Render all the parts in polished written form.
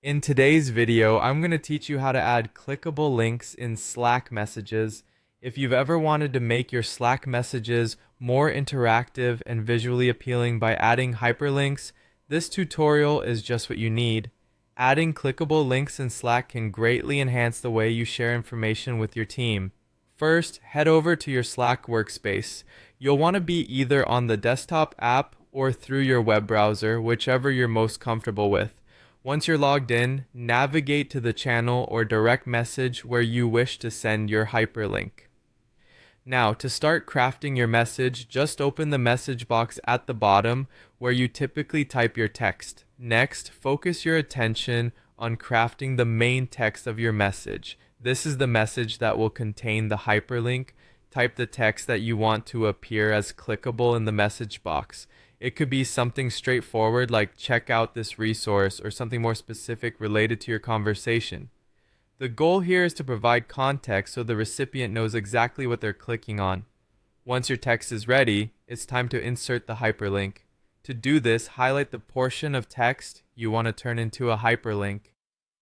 In today's video, I'm going to teach you how to add clickable links in Slack messages. If you've ever wanted to make your Slack messages more interactive and visually appealing by adding hyperlinks, this tutorial is just what you need. Adding clickable links in Slack can greatly enhance the way you share information with your team. First, head over to your Slack workspace. You'll want to be either on the desktop app or through your web browser, whichever you're most comfortable with. Once you're logged in, navigate to the channel or direct message where you wish to send your hyperlink. Now, to start crafting your message, just open the message box at the bottom where you typically type your text. Next, focus your attention on crafting the main text of your message. This is the message that will contain the hyperlink. Type the text that you want to appear as clickable in the message box. It could be something straightforward like check out this resource or something more specific related to your conversation. The goal here is to provide context so the recipient knows exactly what they're clicking on. Once your text is ready, it's time to insert the hyperlink. To do this, highlight the portion of text you want to turn into a hyperlink.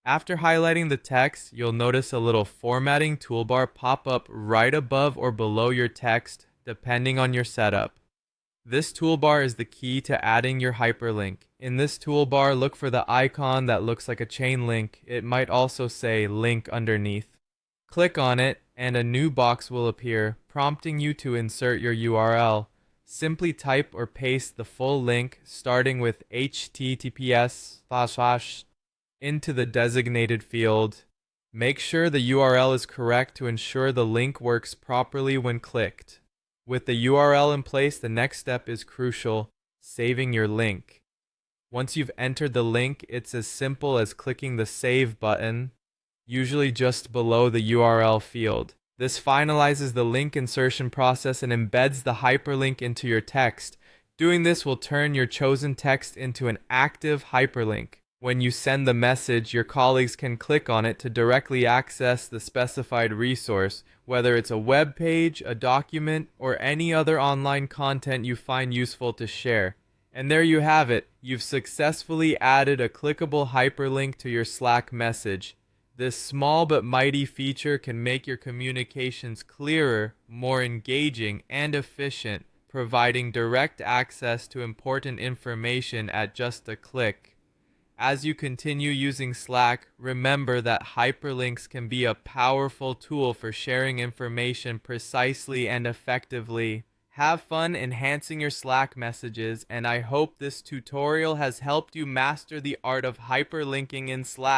After highlighting the text, you'll notice a little formatting toolbar pop up right above or below your text, depending on your setup. This toolbar is the key to adding your hyperlink. In this toolbar, look for the icon that looks like a chain link. It might also say link underneath. Click on it and a new box will appear, prompting you to insert your URL. Simply type or paste the full link starting with https:/ into the designated field. Make sure the URL is correct to ensure the link works properly when clicked. With the URL in place, the next step is crucial: saving your link. Once you've entered the link, it's as simple as clicking the Save button, usually just below the URL field. This finalizes the link insertion process and embeds the hyperlink into your text. Doing this will turn your chosen text into an active hyperlink. When you send the message, your colleagues can click on it to directly access the specified resource, whether it's a web page, a document, or any other online content you find useful to share. And there you have it. You've successfully added a clickable hyperlink to your Slack message. This small but mighty feature can make your communications clearer, more engaging, and efficient, providing direct access to important information at just a click. As you continue using Slack, remember that hyperlinks can be a powerful tool for sharing information precisely and effectively. Have fun enhancing your Slack messages, and I hope this tutorial has helped you master the art of hyperlinking in Slack.